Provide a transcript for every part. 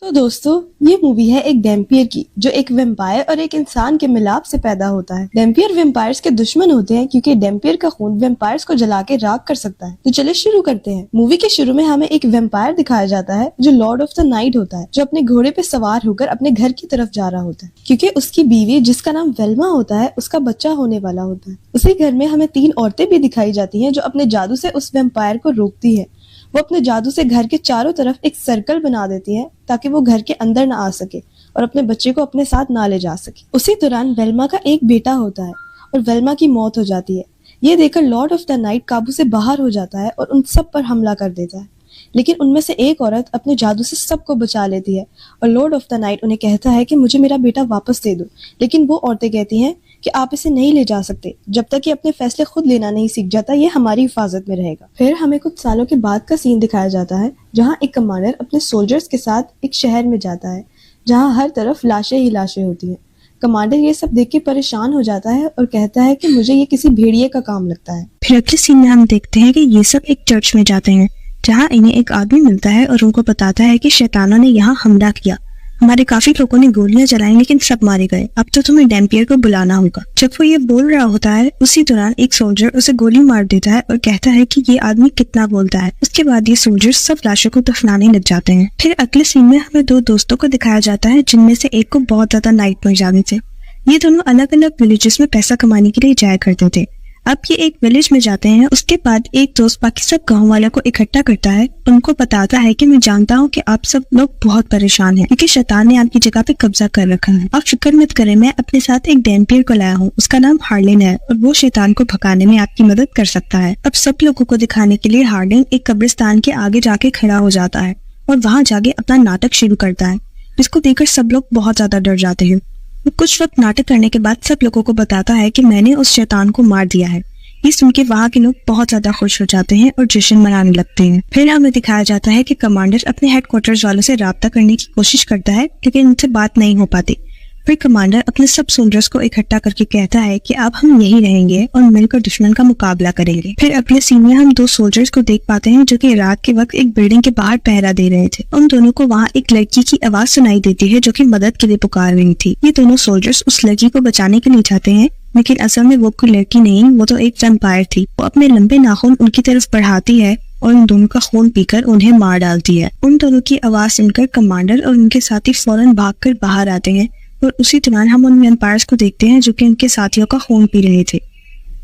तो दोस्तों, ये मूवी है एक वैम्पियर की जो एक वैम्पायर और एक इंसान के मिलाप से पैदा होता है। वैम्पियर वैम्पायर्स के दुश्मन होते हैं क्योंकि वैम्पियर का खून वैम्पायर्स को जला के राख कर सकता है। तो चलिए शुरू करते हैं। मूवी के शुरू में हमें एक वैम्पायर दिखाया जाता है जो लॉर्ड ऑफ द नाइट होता है, जो अपने घोड़े पे सवार होकर अपने घर की तरफ जा रहा होता है क्योंकि उसकी बीवी जिसका नाम वेल्मा होता है उसका बच्चा होने वाला होता है। उसी घर में हमें 3 औरतें भी दिखाई जाती है जो अपने जादू से उस वैम्पायर को रोकती है। वो अपने जादू से घर के चारों तरफ एक सर्कल बना देती है ताकि वो घर के अंदर ना आ सके और अपने बच्चे को अपने साथ ना ले जा सके। उसी दौरान वेल्मा का एक बेटा होता है और वेल्मा की मौत हो जाती है। ये देखकर लॉर्ड ऑफ द नाइट काबू से बाहर हो जाता है और उन सब पर हमला कर देता है, लेकिन उनमें से एक औरत अपने जादू से सबको बचा लेती है और लॉर्ड ऑफ द नाइट उन्हें कहता है कि मुझे मेरा बेटा वापस दे दो। लेकिन वो औरतें कहती हैं कि आप इसे नहीं ले जा सकते, जब तक कि अपने फैसले खुद लेना नहीं सीख जाता ये हमारी हिफाजत में रहेगा। फिर हमें कुछ सालों के बाद का सीन दिखाया जाता है जहाँ एक कमांडर अपने सोल्जर्स के साथ एक शहर में जाता है जहाँ हर तरफ लाशें ही लाशें होती हैं। कमांडर ये सब देख के परेशान हो जाता है और कहता है कि मुझे ये किसी भेड़िए का काम लगता है। फिर अगले सीन में हम देखते हैं कि ये सब एक चर्च में जाते हैं जहाँ इन्हें एक आदमी मिलता है और उनको बताता है कि शैतानों ने यहाँ हमला किया। हमारे काफी लोगों ने गोलियां चलाई लेकिन सब मारे गए। अब तो तुम्हें वैम्पियर को बुलाना होगा। जब वो ये बोल रहा होता है उसी दौरान एक सोल्जर उसे गोली मार देता है और कहता है कि ये आदमी कितना बोलता है। उसके बाद ये सोल्जर सब लाशों को दफनाने लग जाते हैं। फिर अगले सीन में हमें 2 दोस्तों को दिखाया जाता है जिनमें से एक को बहुत ज्यादा नाइटमेयर जाने थे। ये दोनों अलग अलग विलेजेस में पैसा कमाने के लिए जाया करते थे। अब ये एक विलेज में जाते हैं। उसके बाद एक दोस्त बाकी सब गांव वालों को इकट्ठा करता है। उनको बताता है कि मैं जानता हूँ कि आप सब लोग बहुत परेशान हैं क्योंकि शैतान ने आपकी जगह पे कब्जा कर रखा है। आप फिक्र मत करें, मैं अपने साथ एक वैम्पियर को लाया हूँ। उसका नाम हार्लिन है और वो शैतान को भगाने में आपकी मदद कर सकता है। अब सब लोगों को दिखाने के लिए हार्लिन एक कब्रिस्तान के आगे जाके खड़ा हो जाता है और वहाँ जाके अपना नाटक शुरू करता है, जिसको देखकर सब लोग बहुत ज्यादा डर जाते हैं। कुछ वक्त नाटक करने के बाद सब लोगों को बताता है कि मैंने उस शैतान को मार दिया है। ये सुन के वहाँ के लोग बहुत ज्यादा खुश हो जाते हैं और जश्न मनाने लगते हैं। फिर हमें दिखाया जाता है कि कमांडर अपने हेडक्वार्टर्स वालों से राब्ता करने की कोशिश करता है लेकिन उनसे बात नहीं हो पाती। फिर कमांडर अपने सब सोल्जर्स को इकट्ठा करके कहता है कि अब हम यही रहेंगे और मिलकर दुश्मन का मुकाबला करेंगे। फिर अगले सीन में हम 2 सोल्जर्स को देख पाते हैं जो कि रात के वक्त एक बिल्डिंग के बाहर पहरा दे रहे थे। उन दोनों को वहाँ एक लड़की की आवाज सुनाई देती है जो कि मदद के लिए पुकार रही थी। ये दोनों सोल्जर्स उस लड़की को बचाने के लिए जाते हैं लेकिन असल में वो कोई लड़की नहीं, वो तो एक वैम्पायर थी। वो अपने लंबे नाखून उनकी तरफ बढ़ाती है और उन दोनों का खून पीकर उन्हें मार डालती है। उन दोनों की आवाज सुनकर कमांडर और उनके साथी फौरन भागकर बाहर आते हैं और उसी दौरान हम उन वैम्पायर्स को देखते हैं जो कि उनके साथियों का खून पी रहे थे।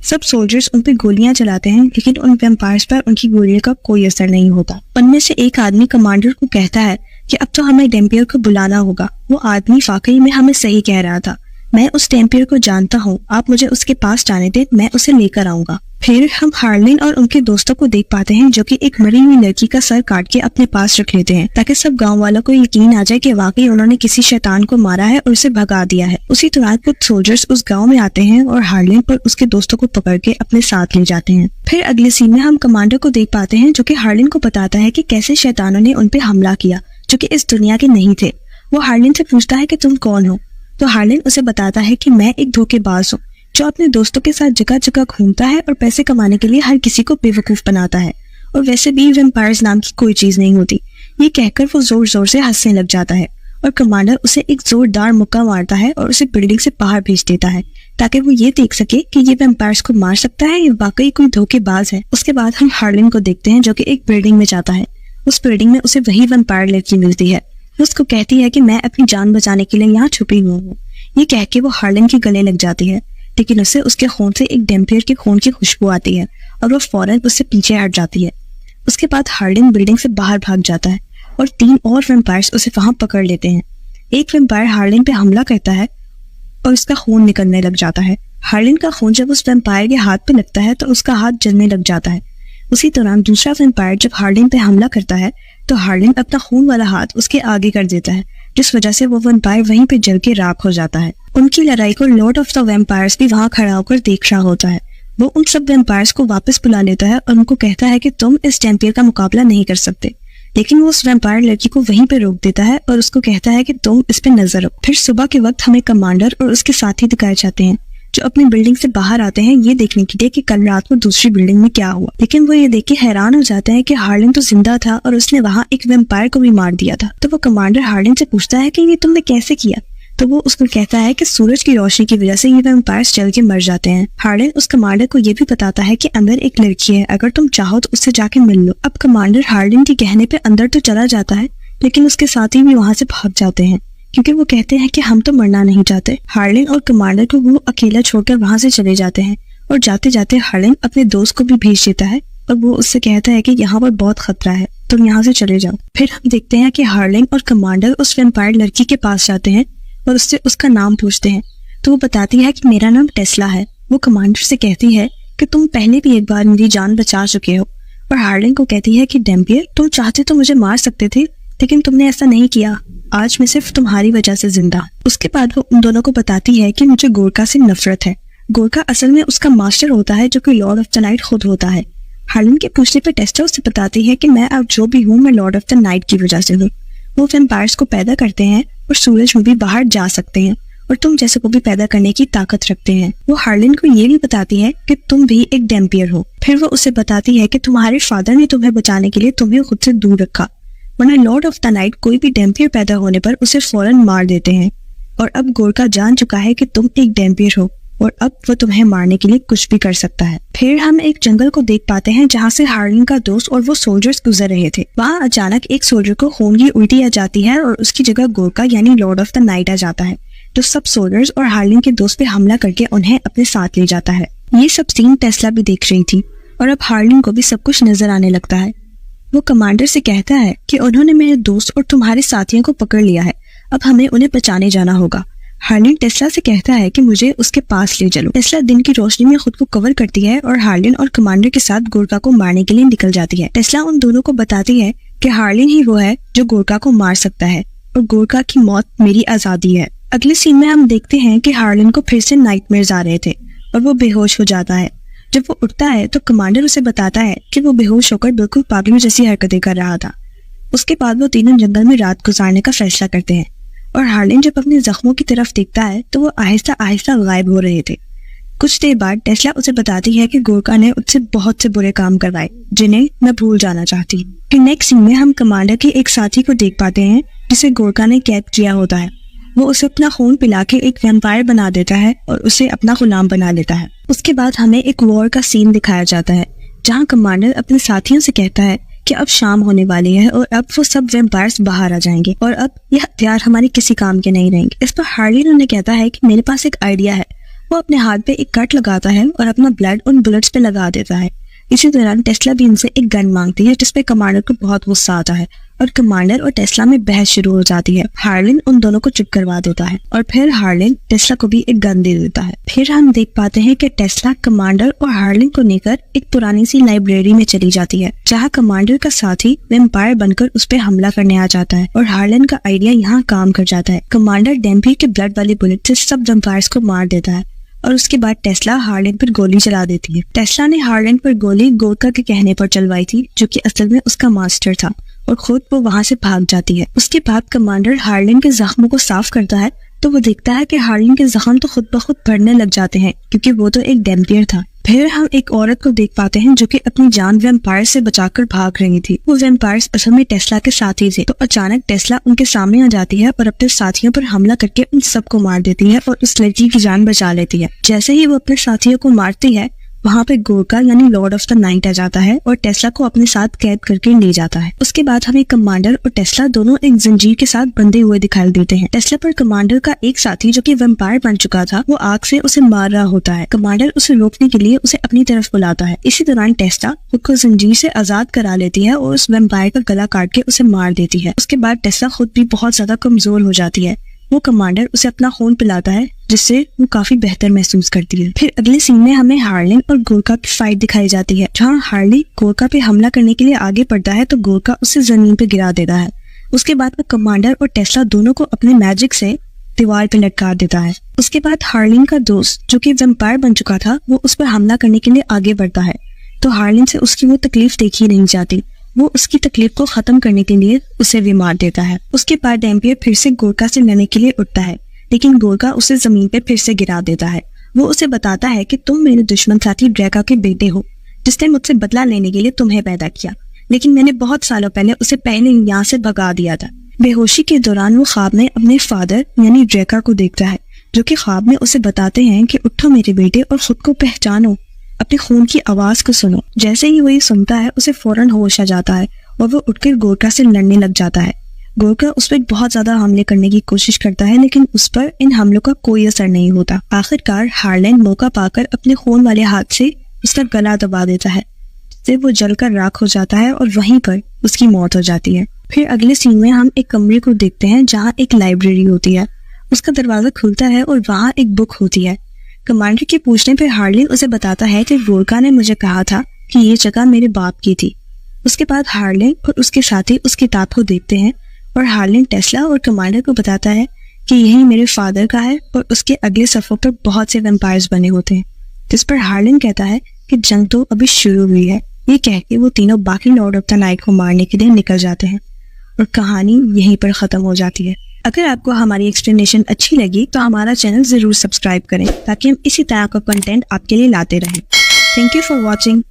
सब सोल्जर्स उन पर गोलियां चलाते हैं लेकिन उन वैम्पायर्स पर उनकी गोलियों का कोई असर नहीं होता। उनमें से एक आदमी कमांडर को कहता है कि अब तो हमें वैम्पायर को बुलाना होगा। वो आदमी वाकई में हमें सही कह रहा था। मैं उस वैम्पायर को जानता हूँ, आप मुझे उसके पास जाने दें, मैं उसे लेकर आऊंगा। फिर हम हार्लिन और उनके दोस्तों को देख पाते हैं जो कि एक मरी हुई लड़की का सर काट के अपने पास रख लेते हैं ताकि सब गांव वालों को यकीन आ जाए कि वाकई उन्होंने किसी शैतान को मारा है और उसे भगा दिया है। उसी दौरान कुछ सोल्जर्स उस गांव में आते हैं और हार्लिन और उसके दोस्तों को पकड़ के अपने साथ ले जाते हैं। फिर अगले सीन में हम कमांडर को देख पाते हैं जो कि हार्लिन को बताता है कि कैसे शैतानों ने उन पे हमला किया जो कि इस दुनिया के नहीं थे। वो हार्लिन से पूछता है कि तुम कौन हो, तो हार्लिन उसे बताता है कि मैं एक धोखेबाज हूँ जो अपने दोस्तों के साथ जगह जगह घूमता है और पैसे कमाने के लिए हर किसी को बेवकूफ बनाता है और वैसे भी वैम्पायर्स नाम की कोई चीज नहीं होती। ये कहकर वो जोर जोर से हंसने लग जाता है और कमांडर उसे एक जोरदार मुक्का मारता है और उसे बिल्डिंग से बाहर भेज देता है ताकि वो ये देख सके कि ये वैम्पायर्स को मार सकता है या वाकई कोई धोखेबाज है। उसके बाद हम हार्लिन को देखते हैं जो कि एक बिल्डिंग में जाता है। उस बिल्डिंग में उसे वही वैम्पायर लड़की मिलती है। उसको कहती है कि मैं अपनी जान बचाने के लिए यहाँ छुपी हुई हूँ। ये कह के वो हार्लिन के गले लग जाती है लेकिन उसे उसके खून से एक वैम्पायर के खून की खुशबू आती है और वो फौरन उससे पीछे हट जाती है। उसके बाद हार्लिन बिल्डिंग से बाहर भाग जाता है और 3 और वैम्पायर्स उसे वहां पकड़ लेते हैं। एक वैम्पायर हार्लिन पे हमला करता है और उसका खून निकलने लग जाता है। हार्लिन का खून जब उस वैम्पायर के हाथ पे लगता है तो उसका हाथ जलने लग जाता है। उसी दौरान दूसरा वैम्पायर जब हार्लिन पे हमला करता है तो हार्लिन अपना खून वाला हाथ उसके आगे कर देता है, जिस वजह से वो वैम्पायर वहीं पे जल के राख हो जाता है। उनकी लड़ाई को लॉर्ड ऑफ द वैम्पायर्स भी वहां खड़ा होकर देख रहा होता है। वो उन सब वैम्पायर्स को वापस बुला लेता है और उनको कहता है कि तुम इस वैम्पायर का मुकाबला नहीं कर सकते, लेकिन वो उस वैम्पायर लड़की को वहीं पे रोक देता है और उसको कहता है कि तुम इस पे नजर रखो। फिर सुबह के वक्त हमें कमांडर और उसके साथी दिखाए जाते हैं जो अपनी बिल्डिंग से बाहर आते हैं ये देखने के लिए कि कल रात को दूसरी बिल्डिंग में क्या हुआ। लेकिन वो ये देख के हैरान हो जाते हैं कि हार्लिन तो जिंदा था और उसने वहाँ एक वैम्पायर को भी मार दिया था। तो वो कमांडर हार्लिन से पूछता है कि ये तुमने कैसे किया। तो वो उसको कहता है कि सूरज की रोशनी की वजह से ये वैम्पायर्स जल के मर जाते हैं। हार्लिन उस कमांडर को ये भी बताता है कि अंदर एक लड़की है, अगर तुम चाहो तो उससे जाके मिल लो। अब कमांडर हार्लिन के कहने पे अंदर तो चला जाता है, लेकिन उसके साथी भी वहाँ से भाग जाते हैं क्योंकि वो कहते हैं कि हम तो मरना नहीं चाहते। हार्लिन और कमांडर को वो अकेला छोड़कर वहाँ से चले जाते हैं और जाते जाते हार्लिन अपने दोस्त को भी भेज देता है और वो उससे कहता है कि यहाँ पर बहुत खतरा है, तुम यहाँ से चले जाओ। फिर हम देखते हैं कि हार्लिन और कमांडर उस वैम्पायर लड़की के पास जाते हैं और उससे उसका नाम पूछते हैं। तो वो बताती है कि मेरा नाम टेस्ला है। वो कमांडर से कहती है कि तुम पहले भी एक बार मेरी जान बचा चुके हो। और हार्लिन को कहती है कि डैम्पियर, तुम चाहते तो मुझे मार सकते थे, लेकिन तुमने ऐसा नहीं किया। आज मैं सिर्फ तुम्हारी वजह से जिंदा। उसके बाद वो उन दोनों को बताती है कि मुझे गोरका से नफरत है। गोरका असल में उसका मास्टर होता है जो कि लॉर्ड ऑफ द नाइट खुद होता है। हार्लिन के पूछने पर टेस्ला उससे बताती है कि मैं अब जो भी हूँ मैं लॉर्ड ऑफ द नाइट की वजह से हूँ। वो वैम्पायर्स को पैदा करते हैं और सूरज में भी बाहर जा सकते हैं और तुम जैसे को भी पैदा करने की ताकत रखते हैं। वो हार्लिन को ये भी बताती है कि तुम भी एक डैम्पियर हो। फिर वो उसे बताती है कि तुम्हारे फादर ने तुम्हें बचाने के लिए तुम्हें खुद से दूर रखा, वरना लॉर्ड ऑफ द नाइट कोई भी डैम्पियर पैदा होने पर उसे फौरन मार देते हैं। और अब गोरका जान चुका है कि तुम एक डैम्पियर हो और अब वो तुम्हें मारने के लिए कुछ भी कर सकता है। फिर हम एक जंगल को देख पाते हैं जहाँ से हार्लिन का दोस्त और वो सोल्जर्स गुजर रहे थे। वहाँ अचानक एक सोल्जर को खून की उल्टी आ जाती है और उसकी जगह गोरका यानी लॉर्ड ऑफ द नाइट आ जाता है, जो सब सोल्जर्स और हार्लिन के दोस्त पे हमला करके उन्हें अपने साथ ले जाता है। ये सब सीन टेस्ला भी देख रही थी और अब हार्लिन को भी सब कुछ नजर आने लगता है। वो कमांडर से कहता है कि उन्होंने मेरे दोस्त और तुम्हारे साथियों को पकड़ लिया है, अब हमें उन्हें बचाने जाना होगा। हार्लिन टेस्ला से कहता है कि मुझे उसके पास ले चलो। टेस्ला दिन की रोशनी में खुद को कवर करती है और हार्लिन और कमांडर के साथ गोरका को मारने के लिए निकल जाती है। टेस्ला उन दोनों को बताती है कि हार्लिन ही वो है जो गोरका को मार सकता है और गोरका की मौत मेरी आजादी है। अगले सीन में हम देखते हैं कि हार्लिन को फिर से नाइटमेयर्स आ रहे थे और वो बेहोश हो जाता है। जब वो उठता है तो कमांडर उसे बताता है कि वो बेहोश होकर बिल्कुल पागलों जैसी हरकतें कर रहा था। उसके बाद वो तीनों जंगल में रात गुजारने का फैसला करते हैं और हार्लिन जब अपने जख्मों की तरफ देखता है तो वो आहिस्ता आहिस्ता गायब हो रहे थे। कुछ देर बाद टेस्ला उसे बताती है कि गोरका ने उससे बहुत से बुरे काम करवाए जिन्हें मैं भूल जाना चाहती हूँ। फिर नेक्स्ट सीन में हम कमांडर के एक साथी को देख पाते हैं जिसे गोरका ने कैद किया होता है। वो उसे अपना खून पिला के एक वैम्पायर बना देता है और उसे अपना गुलाम बना लेता है। उसके बाद हमें एक वॉर का सीन दिखाया जाता है जहाँ कमांडर अपने साथियों से कहता है कि अब शाम होने वाली है और अब वो सब वैम्पायर्स बाहर आ जाएंगे और अब यह हथियार हमारे किसी काम के नहीं रहेंगे। इस पर हार्लिन उन्हें कहता है कि मेरे पास एक आइडिया है। वो अपने हाथ पे एक कट लगाता है और अपना ब्लड उन बुलेट्स पे लगा देता है। इसी दौरान टेस्ला भी इनसे एक गन मांगती है जिसपे कमांडर को बहुत गुस्सा आता है और कमांडर और टेस्ला में बहस शुरू हो जाती है। हार्लिन उन दोनों को चुप करवा देता है और फिर हार्लिन टेस्ला को भी एक गन दे देता है। फिर हम देख पाते हैं कि टेस्ला कमांडर और हार्लिन को लेकर एक पुरानी सी लाइब्रेरी में चली जाती है जहाँ कमांडर का साथी वैम्पायर बनकर उस पर हमला करने आ जाता है और हार्लिन का आइडिया यहाँ काम कर जाता है। कमांडर डैम्पियर के ब्लड वाली बुलेट से सब वैम्पायर्स को मार देता है और उसके बाद टेस्ला हार्लिन पर गोली चला देती है। टेस्ला ने हार्लिन पर गोली गोरका के कहने पर चलवाई थी जो कि असल में उसका मास्टर था और खुद वो वहां से भाग जाती है। उसके बाद कमांडर हार्लिन के जख्मों को साफ करता है तो वो देखता है कि हार्लिन के जख्म तो खुद ब खुद भरने लग जाते हैं क्योंकि वो तो एक डैम्पियर था। फिर हम एक औरत को देख पाते हैं जो कि अपनी जान वैम्पायर से बचाकर भाग रही थी। वो वैम्पायर्स असल में टेस्ला के साथी थे। तो अचानक टेस्ला उनके सामने आ जाती है और अपने साथियों पर हमला करके उन सबको मार देती है और उस लड़की की जान बचा लेती है। जैसे ही वो अपने साथियों को मारती है वहाँ पे गोरका यानी लॉर्ड ऑफ द नाइट आ जाता है और टेस्ला को अपने साथ कैद करके ले जाता है। उसके बाद हमें कमांडर और टेस्ला दोनों एक जंजीर के साथ बंधे हुए दिखाई देते हैं। टेस्ला पर कमांडर का एक साथी जो कि वैम्पायर बन चुका था वो आग से उसे मार रहा होता है। कमांडर उसे रोकने के लिए उसे अपनी तरफ बुलाता है। इसी दौरान टेस्ला खुद को जंजीर से आजाद करा लेती है और उस वैम्पायर का गला काट के उसे मार देती है। उसके बाद टेस्ला खुद भी बहुत ज्यादा कमजोर हो जाती है। वो कमांडर उसे अपना खून पिलाता है जिससे वो काफी बेहतर महसूस करती है। फिर अगले सीन में हमें हार्लिन और गोरका की फाइट दिखाई जाती है जहाँ हार्लिन गोरका पे हमला करने के लिए आगे बढ़ता है तो गोरका उसे जमीन पे गिरा देता है। उसके बाद वो कमांडर और टेस्ला दोनों को अपने मैजिक से दीवार पे लटका देता है। उसके बाद हार्लिन का दोस्त जो कि वैम्पायर बन चुका था वो उस पर हमला करने के लिए आगे बढ़ता है तो हार्लिन से उसकी वो तकलीफ देखी नहीं जाती। वो उसकी तकलीफ को खत्म करने के लिए उसे भी मार देता है। उसके बाद डैम्पियर फिर से गोरका से लड़ने के लिए उठता है लेकिन गोरका उसे जमीन पे फिर से गिरा देता है वो उसे बताता है कि तुम मेरे दुश्मन साथी ड्रैका के बेटे हो, जिसने मुझसे बदला लेने के लिए तुम्हें पैदा किया, लेकिन मैंने बहुत सालों पहले उसे पहले यहाँ से भगा दिया था। बेहोशी के दौरान वो ख्वाब में अपने फादर यानी ड्रैका को देखता है, जो कि ख्वाब में उसे बताते हैं कि उठो मेरे बेटे और खुद को पहचानो, अपने खून की आवाज को सुनो। जैसे ही वो ये सुनता है उसे फौरन होश आ जाता है और वो उठकर गोरका से लड़ने लग जाता है। गोरका उस पर बहुत ज्यादा हमले करने की कोशिश करता है, लेकिन उस पर इन हमलों का कोई असर नहीं होता। आखिरकार हार्लेन मौका पाकर अपने खून वाले हाथ से उसका गला दबा देता है, जिससे वो जलकर राख हो जाता है और वहीं पर उसकी मौत हो जाती है। फिर अगले सीन में हम एक कमरे को देखते हैं जहाँ एक लाइब्रेरी होती है। उसका दरवाजा खुलता है और वहाँ एक बुक होती है। कमांडर के पूछने पर हार्लेन उसे बताता है कि गोरका ने मुझे कहा था कि ये जगह मेरे बाप की थी। उसके बाद हार्लेन और उसके साथी उस किताब को देखते हैं और हार्लेन टेस्ला और कमांडर को बताता है कि यही मेरे फादर का है और उसके अगले सफ़ों पर बहुत से वैम्पायर्स बने होते हैं। जिस पर हार्लेन कहता है कि जंग तो अभी शुरू हुई है। ये कह के वो तीनों बाकी लॉर्ड ऑफ द नाइट को मारने के लिए निकल जाते हैं और कहानी यहीं पर ख़त्म हो जाती है। अगर आपको हमारी एक्सप्लेनेशन अच्छी लगी तो हमारा चैनल ज़रूर सब्सक्राइब करें ताकि हम इसी तरह का कंटेंट आपके लिए लाते रहें। Thank you for watching.